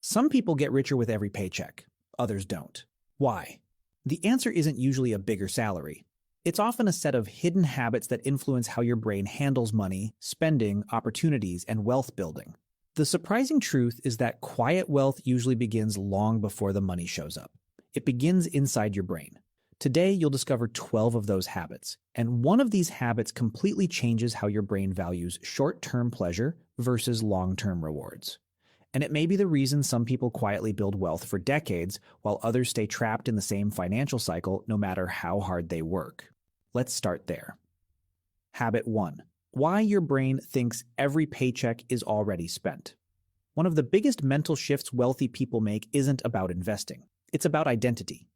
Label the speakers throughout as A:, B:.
A: Some people get richer with every paycheck, others don't. Why? The answer isn't usually a bigger salary. It's often a set of hidden habits that influence how your brain handles money, spending, opportunities, and wealth building. The surprising truth is that quiet wealth usually begins long before the money shows up. It begins inside your brain. Today, you'll discover 12 of those habits, and one of these habits completely changes how your brain values short-term pleasure versus long-term rewards. And it may be the reason some people quietly build wealth for decades, while others stay trapped in the same financial cycle no matter how hard they work. Let's start there. Habit 1. Why your brain thinks every paycheck is already spent. One of the biggest mental shifts wealthy people make isn't about investing. It's about identity.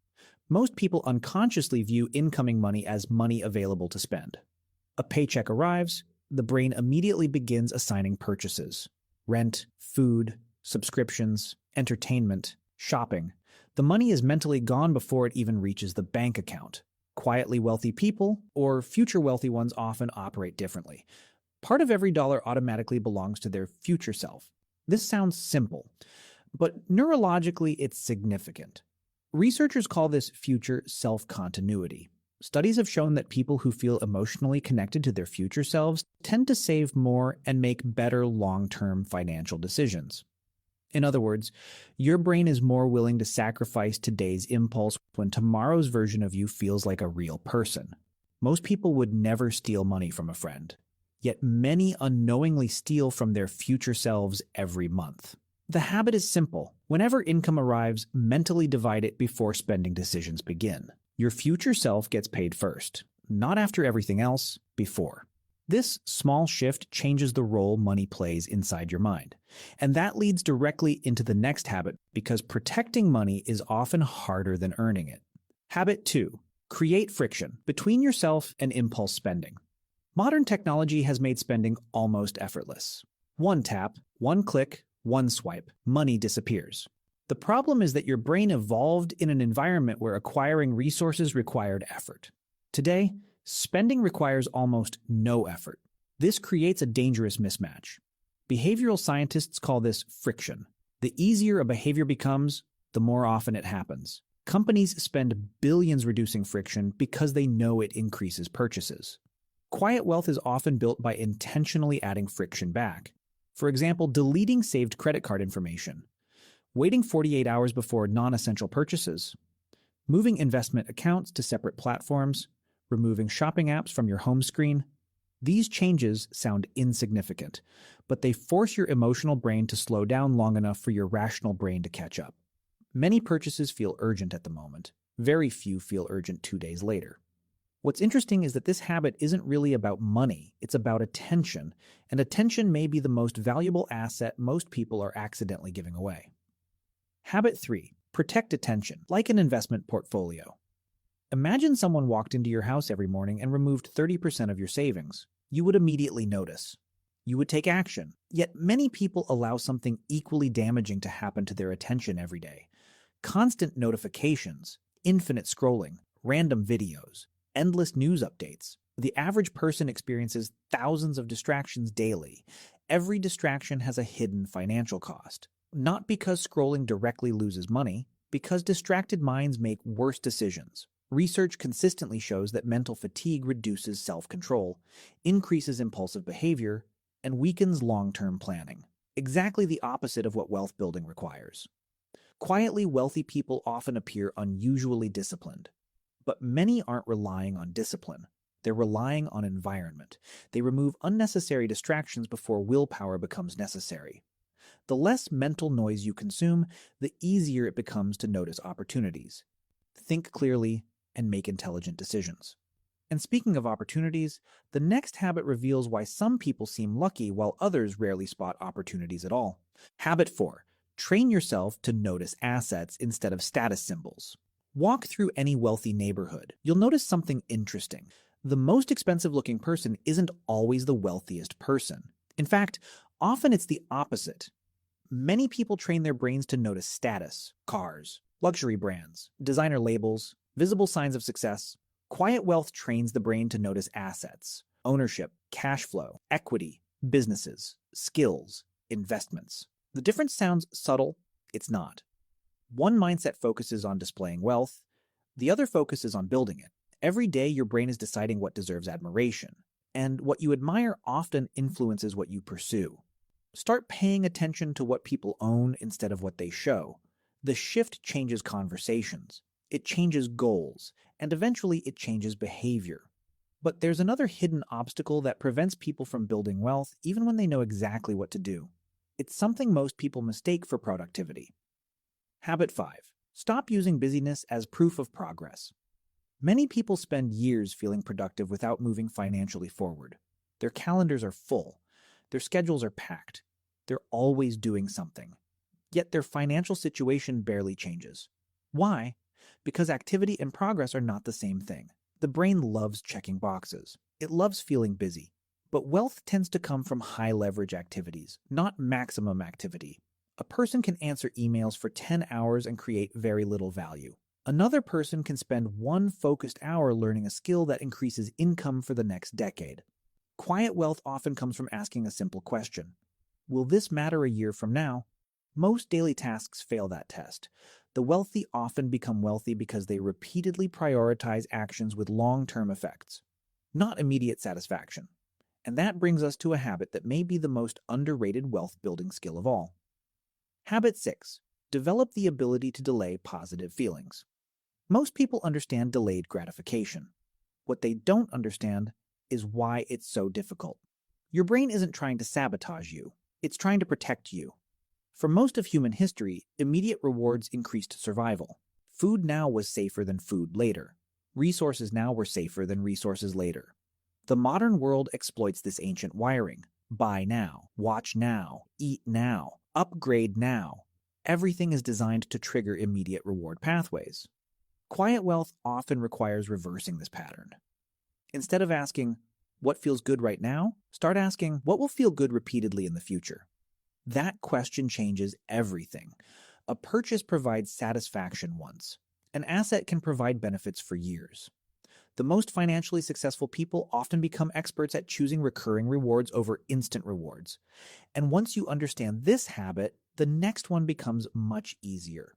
A: Most people unconsciously view incoming money as money available to spend. A paycheck arrives, the brain immediately begins assigning purchases. Rent, food, subscriptions, entertainment, shopping. The money is mentally gone before it even reaches the bank account. Quietly wealthy people, or future wealthy ones, often operate differently. Part of every dollar automatically belongs to their future self. This sounds simple, but neurologically it's significant. Researchers call this future self-continuity. Studies have shown that people who feel emotionally connected to their future selves tend to save more and make better long-term financial decisions. In other words, your brain is more willing to sacrifice today's impulse when tomorrow's version of you feels like a real person. Most people would never steal money from a friend, yet many unknowingly steal from their future selves every month. The habit is simple. Whenever income arrives, mentally divide it before spending decisions begin. Your future self gets paid first, not after everything else, before. This small shift changes the role money plays inside your mind. And that leads directly into the next habit because protecting money is often harder than earning it. Habit 2. Create friction between yourself and impulse spending. Modern technology has made spending almost effortless. One tap, one click, one swipe, money disappears. The problem is that your brain evolved in an environment where acquiring resources required effort. Today, spending requires almost no effort. This creates a dangerous mismatch. Behavioral scientists call this friction. The easier a behavior becomes, the more often it happens. Companies spend billions reducing friction because they know it increases purchases. Quiet wealth is often built by intentionally adding friction back. For example, deleting saved credit card information, waiting 48 hours before non-essential purchases, moving investment accounts to separate platforms, removing shopping apps from your home screen. These changes sound insignificant, but they force your emotional brain to slow down long enough for your rational brain to catch up. Many purchases feel urgent at the moment. Very few feel urgent 2 days later. What's interesting is that this habit isn't really about money, it's about attention, and attention may be the most valuable asset most people are accidentally giving away. Habit 3. Protect attention, like an investment portfolio. Imagine someone walked into your house every morning and removed 30% of your savings. You would immediately notice. You would take action. Yet many people allow something equally damaging to happen to their attention every day. Constant notifications, infinite scrolling, random videos, endless news updates. The average person experiences thousands of distractions daily. Every distraction has a hidden financial cost. Not because scrolling directly loses money, because distracted minds make worse decisions. Research consistently shows that mental fatigue reduces self-control, increases impulsive behavior, and weakens long-term planning. Exactly the opposite of what wealth building requires. Quietly wealthy people often appear unusually disciplined. But many aren't relying on discipline. They're relying on environment. They remove unnecessary distractions before willpower becomes necessary. The less mental noise you consume, the easier it becomes to notice opportunities. Think clearly and make intelligent decisions. And speaking of opportunities, the next habit reveals why some people seem lucky while others rarely spot opportunities at all. Habit 4. Train yourself to notice assets instead of status symbols. Walk through any wealthy neighborhood. You'll notice something interesting. The most expensive-looking person isn't always the wealthiest person. In fact, often it's the opposite. Many people train their brains to notice status, cars, luxury brands, designer labels, visible signs of success. Quiet wealth trains the brain to notice assets, ownership, cash flow, equity, businesses, skills, investments. The difference sounds subtle, It's not. One mindset focuses on displaying wealth, the other focuses on building it. Every day, your brain is deciding what deserves admiration, and what you admire often influences what you pursue. Start paying attention to what people own instead of what they show. The shift changes conversations, it changes goals, and eventually it changes behavior. But there's another hidden obstacle that prevents people from building wealth even when they know exactly what to do. It's something most people mistake for productivity. Habit 5. Stop using busyness as proof of progress. Many people spend years feeling productive without moving financially forward. Their calendars are full. Their schedules are packed. They're always doing something. Yet their financial situation barely changes. Why? Because activity and progress are not the same thing. The brain loves checking boxes. It loves feeling busy. But wealth tends to come from high-leverage activities, not maximum activity. A person can answer emails for 10 hours and create very little value. Another person can spend one focused hour learning a skill that increases income for the next decade. Quiet wealth often comes from asking a simple question. Will this matter a year from now? Most daily tasks fail that test. The wealthy often become wealthy because they repeatedly prioritize actions with long-term effects, not immediate satisfaction. And that brings us to a habit that may be the most underrated wealth-building skill of all. Habit 6. Develop the ability to delay positive feelings. Most people understand delayed gratification. What they don't understand is why it's so difficult. Your brain isn't trying to sabotage you. It's trying to protect you. For most of human history, immediate rewards increased survival. Food now was safer than food later. Resources now were safer than resources later. The modern world exploits this ancient wiring. Buy now, watch now, eat now, upgrade now. Everything is designed to trigger immediate reward pathways. Quiet wealth often requires reversing this pattern. Instead of asking, what feels good right now? Start asking, what will feel good repeatedly in the future? That question changes everything. A purchase provides satisfaction once. An asset can provide benefits for years. The most financially successful people often become experts at choosing recurring rewards over instant rewards. And once you understand this habit, the next one becomes much easier.